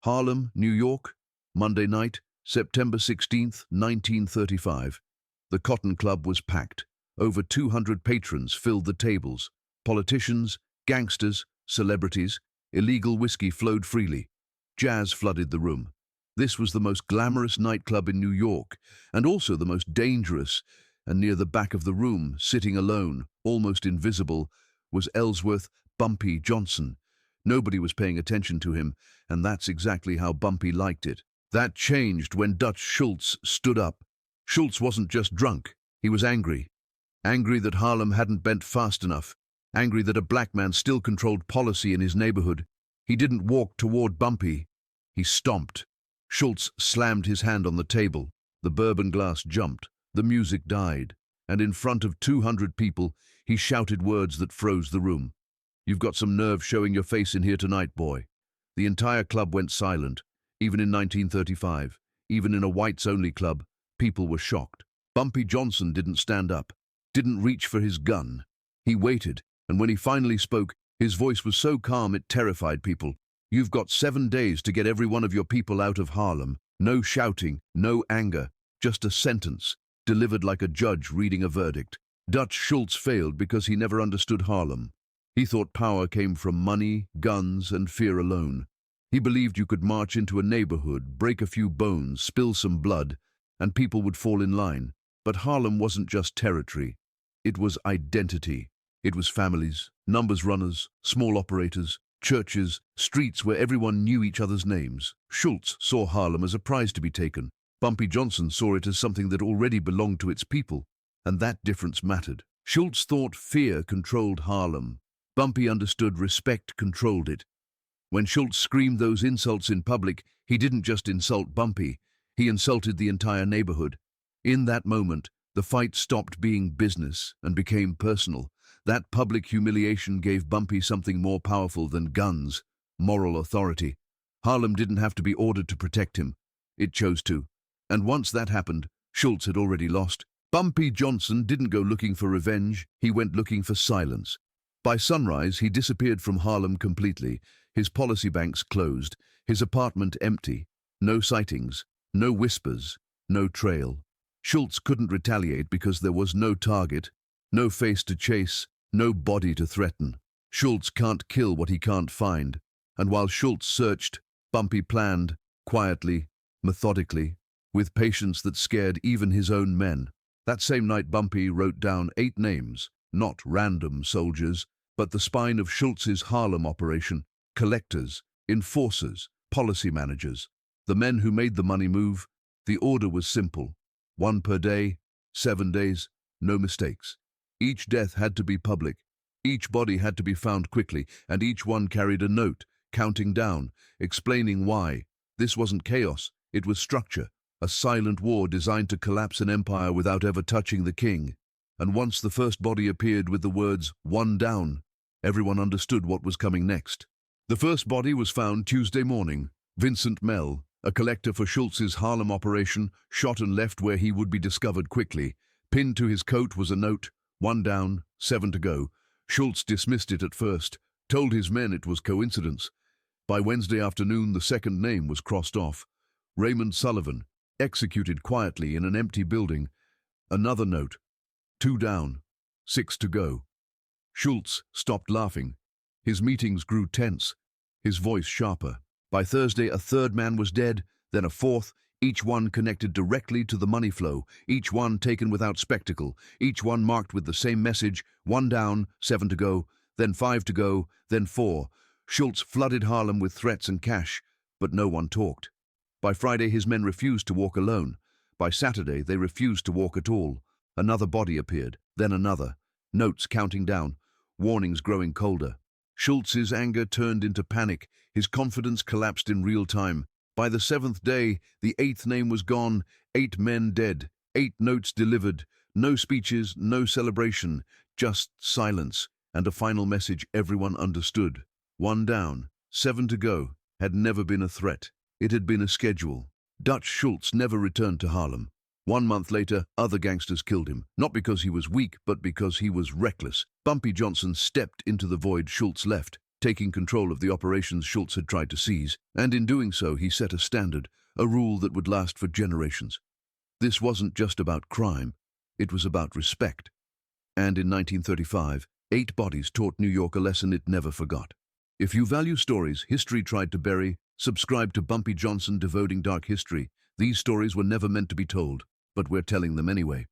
Harlem, New York, Monday night, September 16th, 1935. The Cotton Club was packed. Over 200 patrons filled the tables. Politicians, gangsters, celebrities, illegal whiskey flowed freely. Jazz flooded the room. This was the most glamorous nightclub in New York, and also the most dangerous, and near the back of the room, sitting alone, almost invisible, was Ellsworth Bumpy Johnson. Nobody was paying attention to him, and that's exactly how Bumpy liked it. That changed when Dutch Schultz stood up. Schultz wasn't just drunk, he was angry. Angry that Harlem hadn't bent fast enough. Angry that a black man still controlled policy in his neighborhood. He didn't walk toward Bumpy. He stomped. Schultz slammed his hand on the table. The bourbon glass jumped. The music died. And in front of 200 people, he shouted words that froze the room. "You've got some nerve showing your face in here tonight, boy." The entire club went silent. Even in 1935, even in a whites-only club, people were shocked. Bumpy Johnson didn't stand up, didn't reach for his gun. He waited, and when he finally spoke, his voice was so calm it terrified people. "You've got 7 days to get every one of your people out of Harlem. No shouting, no anger, just a sentence, delivered like a judge reading a verdict." Dutch Schultz failed because he never understood Harlem. He thought power came from money, guns, and fear alone. He believed you could march into a neighborhood, break a few bones, spill some blood, and people would fall in line. But Harlem wasn't just territory. It was identity. It was families, numbers runners, small operators, churches, streets where everyone knew each other's names. Schultz saw Harlem as a prize to be taken. Bumpy Johnson saw it as something that already belonged to its people, and that difference mattered. Schultz thought fear controlled Harlem. Bumpy understood respect controlled it. When Schultz screamed those insults in public, he didn't just insult Bumpy, he insulted the entire neighborhood. In that moment, the fight stopped being business and became personal. That public humiliation gave Bumpy something more powerful than guns, moral authority. Harlem didn't have to be ordered to protect him. It chose to. And once that happened, Schultz had already lost. Bumpy Johnson didn't go looking for revenge, he went looking for silence. By sunrise, he disappeared from Harlem completely. His policy banks closed, his apartment empty. No sightings, no whispers, no trail. Schultz couldn't retaliate because there was no target, no face to chase, no body to threaten. Schultz can't kill what he can't find. And while Schultz searched, Bumpy planned, quietly, methodically, with patience that scared even his own men. That same night, Bumpy wrote down 8 names, not random soldiers, but the spine of Schultz's Harlem operation, collectors, enforcers, policy managers, the men who made the money move. The order was simple: 1 per day, 7 days, no mistakes. Each death had to be public, each body had to be found quickly, and each one carried a note, counting down, explaining why. This wasn't chaos, it was structure, a silent war designed to collapse an empire without ever touching the king. And once the first body appeared with the words, "1 down," everyone understood what was coming next. The first body was found Tuesday morning. Vincent Mell, a collector for Schultz's Harlem operation, shot and left where he would be discovered quickly. Pinned to his coat was a note, 1 down, 7 to go. Schultz dismissed it at first, told his men it was coincidence. By Wednesday afternoon, the second name was crossed off. Raymond Sullivan, executed quietly in an empty building. Another note, 2 down, 6 to go. Schultz stopped laughing. His meetings grew tense, his voice sharper. By Thursday, a third man was dead, then a fourth, each one connected directly to the money flow, each one taken without spectacle, each one marked with the same message, 1 down, 7 to go, then 5 to go, then 4. Schultz flooded Harlem with threats and cash, but no one talked. By Friday, his men refused to walk alone. By Saturday, they refused to walk at all. Another body appeared, then another. Notes counting down, warnings growing colder. Schultz's anger turned into panic. His confidence collapsed in real time. By the 7th day, the 8th name was gone, 8 men dead, 8 notes delivered, no speeches, no celebration, just silence, and a final message everyone understood. 1 down, 7 to go, had never been a threat. It had been a schedule. Dutch Schultz never returned to Harlem. 1 month later, other gangsters killed him, not because he was weak, but because he was reckless. Bumpy Johnson stepped into the void Schultz left. taking control of the operations Schultz had tried to seize, and in doing so he set a standard, a rule that would last for generations. This wasn't just about crime, it was about respect. And in 1935, 8 bodies taught New York a lesson it never forgot. If you value stories history tried to bury, subscribe to Bumpy Johnson Devoting Dark History. These stories were never meant to be told, but we're telling them anyway.